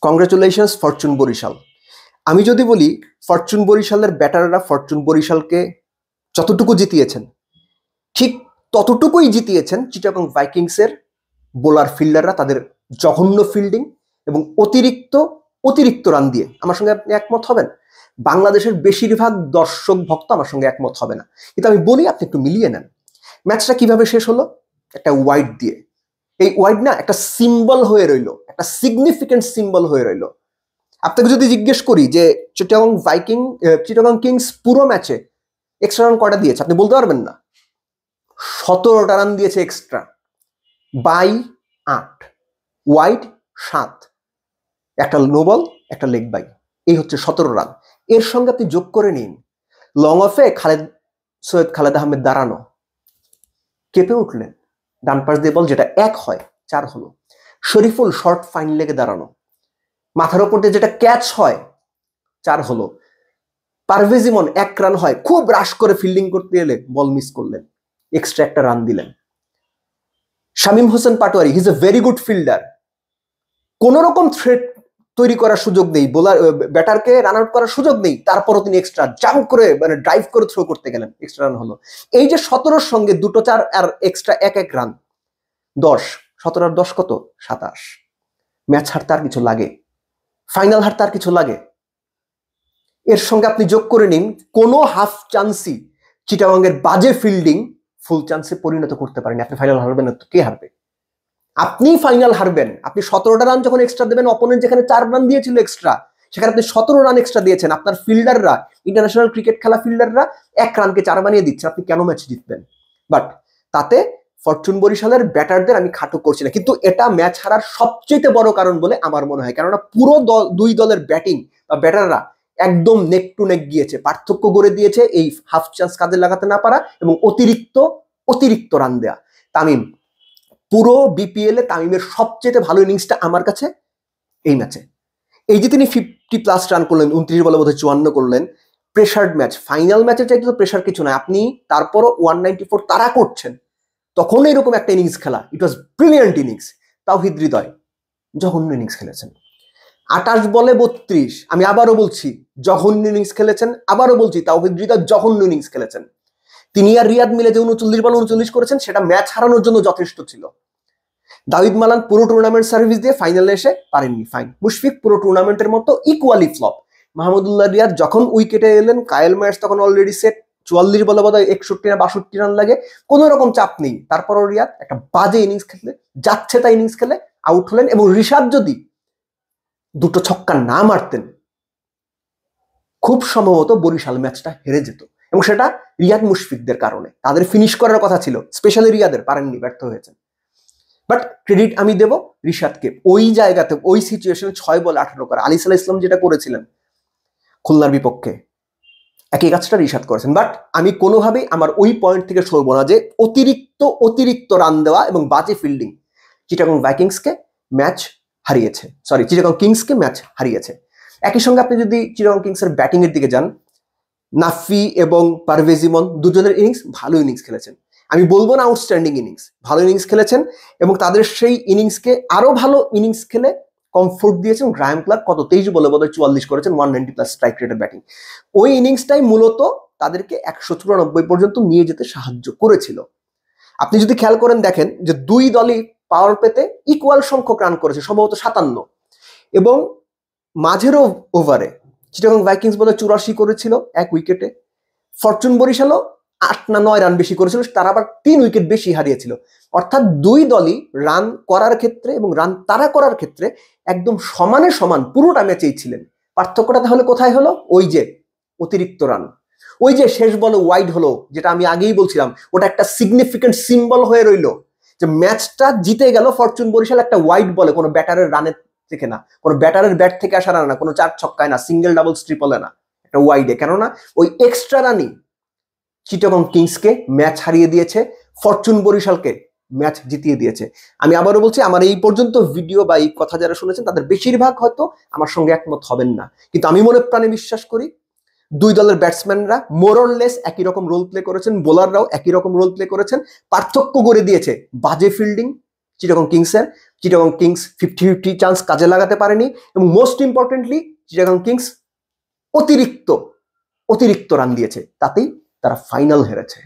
Congratulations Fortune Barishal. আমি যদি বলি ফরচুন বরিশালের ব্যাটাররা ফরচুন বরিশালকে যতটুকু জিতিয়েছেন ঠিক ততটুকুই জিতিয়েছেন চিটাগং ভাইকিংসের বোলার ফিল্ডাররা তাদের জঘন্য ফিল্ডিং এবং অতিরিক্ত রান দিয়ে। আমার সঙ্গে আপনি একমত হবেন, বাংলাদেশের বেশিরভাগ দর্শক ভক্ত আমার সঙ্গে একমত হবে না, কিন্তু আমি বলি আপনি একটু মিলিয়ে নেন। ম্যাচটা কিভাবে শেষ হলো? একটা ওয়াইড দিয়ে। এই ওয়াইড না একটা সিম্বল হয়ে রইল, একটা সিগনিফিকেন্ট সিম্বল হয়ে রইল। আপনাকে যদি জিজ্ঞেস করি যে চিটাগং কিংস পুরো ম্যাচে এক্সট্রা রান কটা দিয়েছে, আপনি বলতে পারবেন না। 17টা রান দিয়েছে এক্সট্রা, বাই 8, ওয়াইড 7, একটা নো বল, একটা লেগ বাই, এই হচ্ছে 17 রান। এর সঙ্গে আপনি যোগ করে নিন লং অফে সৈয়দ খালেদ আহমেদ দাঁড়ানো, কেঁপে উঠলেন, ডান পাশ দিয়ে বল যেটা 1 হয় 4 হলো। শরীফুল শর্ট ফাইন লেগে দাঁড়ানো, মাথার উপর দিয়ে যেটা ক্যাচ হয় 4 হলো। পারভেজ ইমন 1 রান হয়, খুব রাশ করে ফিল্ডিং করতে এলে বল মিস করলেন, এক্সট্রা একটা রান দিলেন। Shamim Hossain Patwari, he is a very good fielder, কোন রকম থ্রেট তৈরি করার সুযোগ নেই, ব্যাটারকে রান আউট করার সুযোগ নেই, তারপরও তিনি এক্সট্রা জাম্প করে মানে ড্রাইভ করে থ্রো করতে গেলেন, এক্সট্রা রান হলো। এই যে 17-র সঙ্গে 2 4 আর এক্সট্রা 1 রান, 10, 17 আর 10 কত? 27। ম্যাচ হারতে আর কিছু লাগে? ফাইনাল হারতে আর কিছু লাগে? এর সঙ্গে আপনি যোগ করে নিন কোনো হাফ চান্সই চিটাগংয়ের বাজে ফিল্ডিং ফুল চান্সে পরিণত করতে পারেনি। আপনি ফাইনাল হারবেন না তো কে হারবে? আপনি ফাইনাল হারবেন। আপনি 17টা রান যখন এক্সট্রা দেবেন, অপোনেন্ট যেখানে 4 রান দিয়েছিল এক্সট্রা, সেখানে আপনি 17 রান এক্সট্রা দিয়েছেন। আপনার ফিল্ডাররা, ইন্টারন্যাশনাল ক্রিকেট খেলা ফিল্ডাররা 1 রানকে 4 বানিয়ে দিচ্ছে, আপনি কেন ম্যাচ জিতবেন? বাট তাতে ফরচুন বরিশালের ব্যাটারদের আমি খাটো করছি না, কিন্তু এটা ম্যাচ হারার সবচেয়ে বড় কারণ বলে আমার মনে হয়। কেননা পুরো দুই দলের ব্যাটিং বা ব্যাটাররা একদম নেক টু নেক গিয়েছে, পার্থক্য গড়ে দিয়েছে এই হাফ চান্স কাজে লাগাতে না পারা এবং অতিরিক্ত রান দেয়া। তামিম, পুরো বিপিএল এ তামিমের সবচেয়ে ভালো ইনিংসটা আমার কাছে এই ম্যাচে। এই যে তিনি 50+ রান করলেন, 29 বলে বোধহয় 54 করলেন, প্রেশার্ড ম্যাচ, ফাইনাল ম্যাচের চাইতে তো প্রেশার কিছু নয়। আপনি তারপরও 194 তারা করছেন, তখন এরকম একটা ইনিংস খেলা, ইট was brilliant innings. Towhid Hridoy জঘন্য ইনিংস খেলেছেন, 28 বলে 32, আমি আবারও বলছি জঘন্য ইনিংস খেলেছেন, আবারও বলছি তাওহিদ হৃদয় জঘন্য ইনিংস খেলেছেন। তিনি আর রিয়াদ মিলে যে 39 বলে 39 করেছেন, সেটা ম্যাচ হারানোর জন্য যথেষ্ট ছিল। দাউদ মালান পুরো টুর্নামেন্ট সার্ভিস দিয়ে ফাইনালে এসে পারেননি, ফাইন। মুশফিক পুরো টুর্নামেন্টের মতো ইকুয়ালি ফ্লপ। মাহমুদুল্লাহ রিয়াদ যখন উইকেটে এলেন, কায়েল মায়ার্স তখন অলরেডি সেট, 44 বলে বোধহয় 61 না 62 রান লাগে, কোনো রকম চাপ নেই। তারপরও রিয়াদ একটা বাজে ইনিংস খেলে, যাচ্ছে তাই ইনিংস খেলে আউট হলেন। এবং রিশাদ যদি 2টো ছক্কা না মারতেন, খুব সম্ভবত বরিশাল ম্যাচটা হেরে যেত, এবং সেটা রিয়াদ মুশফিকদের কারণে। তাদের ফিনিশ করার কথা ছিল, স্পেশালি রিয়াদের, পারেননি, ব্যর্থ হয়েছেন। বাট ক্রেডিট আমি দেব রিশাদকে, ওই জায়গাতে ওই সিচুয়েশনে 6 বলে 18 করা। আলী সালাহ ইসলাম যেটা করেছিলেন খুলনার বিপক্ষে, একই কাজটা রিশাদ করেছেন। বাট আমি কোনোভাবেই আমার ওই পয়েন্ট থেকে সরবো না যে অতিরিক্ত রান দেওয়া এবং বাজে ফিল্ডিং চিটাগং ভাইকিংসকে ম্যাচ হারিয়েছে, চিটাগং কিংসকে ম্যাচ হারিয়েছে। একই সঙ্গে আপনি যদি চিটাগং কিংসের ব্যাটিং এর দিকে যান, নাফি এবং পারভেজ ইমন দুজনের ইনিংস ভালো ইনিংস খেলেছেন, আমি বলবো না আউটস্ট্যান্ডিং ইনিংস, ভালো ইনিংস খেলেছেন। এবং তাদের সেই ইনিংসকে আরো ভালো ইনিংস খেলে কমফোর্ট দিয়েছেন গ্রায়াম ক্লার্ক, কত 23 বলে বোধহয় 44 করেছেন, 190+ স্ট্রাইক রেটের ব্যাটিং। ওই ইনিংসটাই মূলত তাদেরকে 194 পর্যন্ত নিয়ে যেতে সাহায্য করেছিল। আপনি যদি খেয়াল করেন দেখেন যে দুই দলই পাওয়ার পেতে ইকুয়াল সংখ্যক রান করেছে, সম্ভবত 57, এবং মাঝেরও ওভারে চিটাগং ভাইকিংস বোধহয় 84 করেছিল 1 উইকেটে, ফরচুন বরিশালও 8 না 9 রান বেশি করেছিল, তারা আবার 3 উইকেট বেশি হারিয়েছিল। অর্থাৎ দুই দলই রান করার ক্ষেত্রে এবং রান তাড়া করার ক্ষেত্রে একদম সমানে সমান পুরোটা ম্যাচেই ছিলেন। পার্থক্যটা তাহলে কোথায় হলো? ওই যে অতিরিক্ত রান, ওই যে শেষ বলে ওয়াইড হলো, যেটা আমি আগেই বলছিলাম, ওটা একটা সিগনিফিকেন্ট সিম্বল হয়ে রইলো যে ম্যাচটা জিতে গেল ফরচুন বরিশাল একটা ওয়াইড বলে, কোনো ব্যাটারের রানের থেকে না, কোনো ব্যাটারের ব্যাট থেকে আসা রান না, কোনো 4 ছক্কায় না, সিঙ্গেল ডাবল ট্রিপলে না, একটা ওয়াইডে। কেননা ওই এক্সট্রা রানই চিটাগং কিংসকে ম্যাচ হারিয়ে দিয়েছে, ফরচুন বরিশালকে ম্যাচ জিতিয়ে দিয়েছে। আমি আবারও বলছি, আমার এই পর্যন্ত ভিডিও বা এই কথা যারা শুনেছেন তাদের বেশিরভাগ হয়তো আমার সঙ্গে একমত হবেন না, কিন্তু আমি মনে প্রাণে বিশ্বাস করি দুই দলের ব্যাটসম্যানরা মোরলেস একই রকম রোল প্লে করেছেন, বোলাররাও একই রকম রোল প্লে করেছেন। পার্থক্য গড়ে দিয়েছে বাজে ফিল্ডিং চিটাগং কিংসের, চিটাগং কিংস 50-50 চান্স কাজে লাগাতে পারেনি, এবং মোস্ট ইম্পর্টেন্টলি চিটাগং কিংস অতিরিক্ত রান দিয়েছে, তাতেই তারা ফাইনাল হেরেছে।